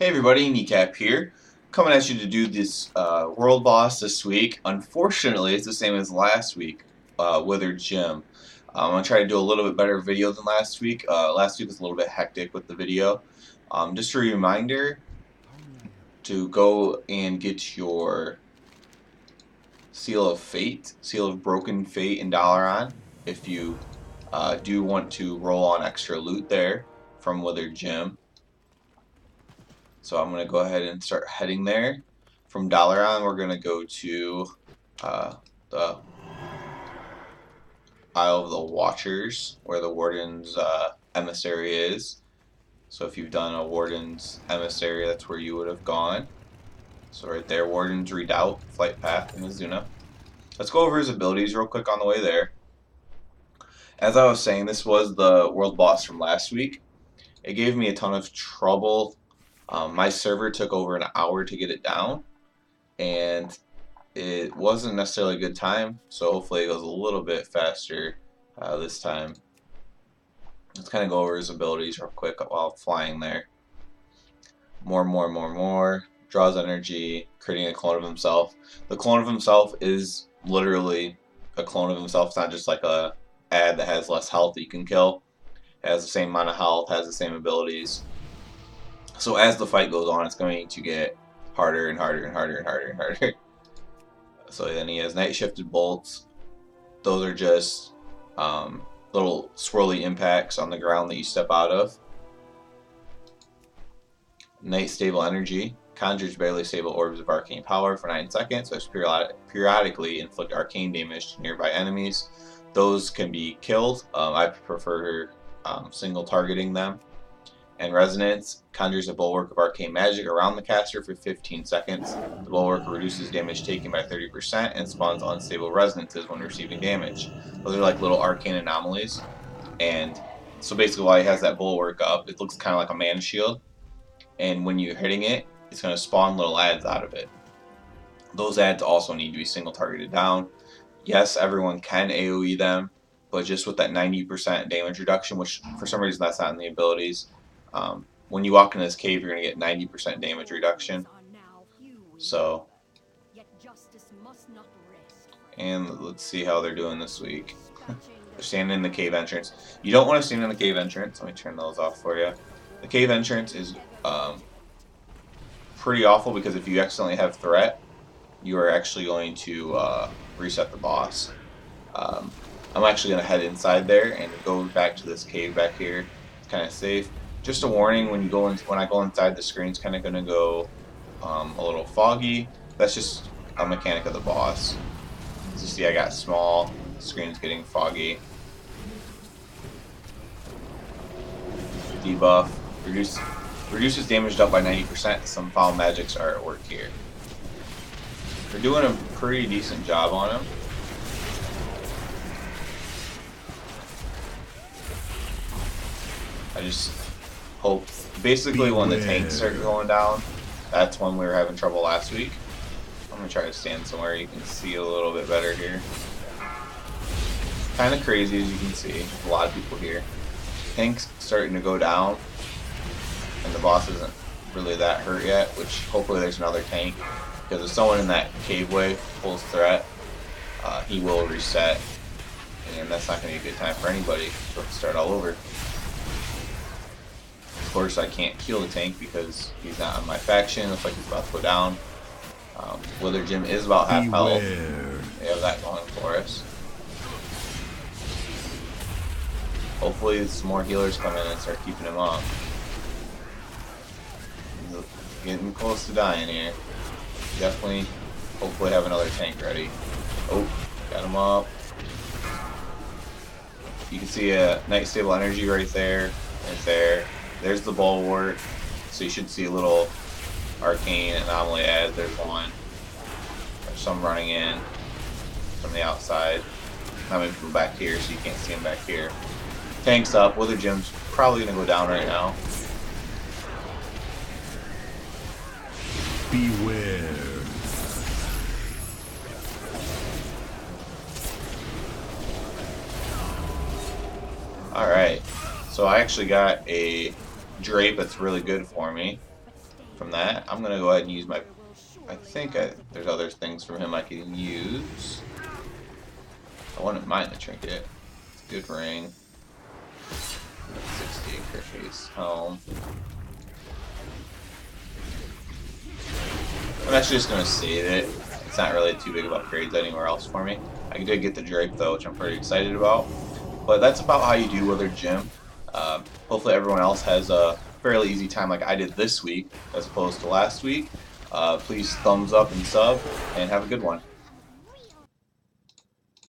Hey everybody, Kneecap here, coming at you to do this world boss this week. Unfortunately, it's the same as last week, Withered J'im. I'm going to try to do a little bit better video than last week. Last week was a little bit hectic with the video. Just a reminder to go and get your Seal of Fate, Seal of Broken Fate and Dalaran if you do want to roll on extra loot there from Withered J'im. So I'm going to go ahead and start heading there. From Dalaran, we're going to go to the Isle of the Watchers, where the Warden's emissary is. So if you've done a Warden's emissary, that's where you would have gone. So right there, Warden's Redoubt, Flight Path in Azuna. Let's go over his abilities real quick on the way there. As I was saying, this was the world boss from last week. It gave me a ton of trouble. My server took over an hour to get it down, and it wasn't necessarily a good time, so hopefully it goes a little bit faster this time. Let's kind of go over his abilities real quick while flying there. More. Draws energy, creating a clone of himself. The clone of himself is literally a clone of himself. It's not just like a ad that has less health that you can kill. It has the same amount of health, has the same abilities. So as the fight goes on, it's going to get harder and harder. So then he has Night Shifted Bolts. Those are just little swirly impacts on the ground that you step out of. Night Stable Energy. Conjures barely stable orbs of arcane power for 9 seconds, which periodically inflict arcane damage to nearby enemies. Those can be killed. I prefer single targeting them. And Resonance conjures a bulwark of arcane magic around the caster for 15 seconds. The bulwark reduces damage taken by 30% and spawns unstable resonances when receiving damage. Those are like little arcane anomalies. And so basically while he has that bulwark up, it looks kind of like a mana shield. And when you're hitting it, it's going to spawn little ads out of it. Those ads also need to be single targeted down. Yes, everyone can AoE them, but just with that 90% damage reduction, which for some reason that's not in the abilities. When you walk in this cave, you're going to get 90% damage reduction. So, and let's see how they're doing this week. They're standing in the cave entrance. You don't want to stand in the cave entrance. Let me turn those off for you. The cave entrance is pretty awful because if you accidentally have threat, you are actually going to reset the boss. I'm actually going to head inside there and go back to this cave back here. It's kind of safe. Just a warning, when I go inside, the screen's kind of going to go a little foggy. That's just a mechanic of the boss. As you see, I got small. The screen's getting foggy. Debuff. Reduces damage up by 90%. Some foul magics are at work here. They're doing a pretty decent job on him. I just hope, basically when the tanks start going down, that's when we were having trouble last week. I'm going to try to stand somewhere you can see a little bit better here. Kind of crazy as you can see, a lot of people here. Tanks starting to go down, and the boss isn't really that hurt yet, which hopefully there's another tank, because if someone in that caveway pulls threat, he will reset, and that's not going to be a good time for anybody, so let's start all over. Of course, I can't kill the tank because he's not on my faction. Looks like he's about to go down. Withered J'im is about half health. They have that going for us. Hopefully some more healers come in and start keeping him up. He's getting close to dying here. Definitely, hopefully have another tank ready. Oh, got him up. You can see a Night Stable Energy right there. Right there. There's the bulwark. So you should see a little arcane anomaly ad. There's one. There's some running in from the outside. Not many people back here, so you can't see them back here. Tank's up. Withered J'im's probably going to go down right now. Beware. Alright, so I actually got a drape that's really good for me. from that. I'm going to go ahead and use my... I think there's other things from him I can use. I wouldn't mind the trinket. It's a good ring. 60 Kirby's home. I'm actually just going to save it. It's not really too big of upgrades anywhere else for me. I did get the Drake though, which I'm pretty excited about. But that's about how you do Withered J'im. Hopefully everyone else has a fairly easy time like I did this week as opposed to last week. Please thumbs up and sub, and have a good one.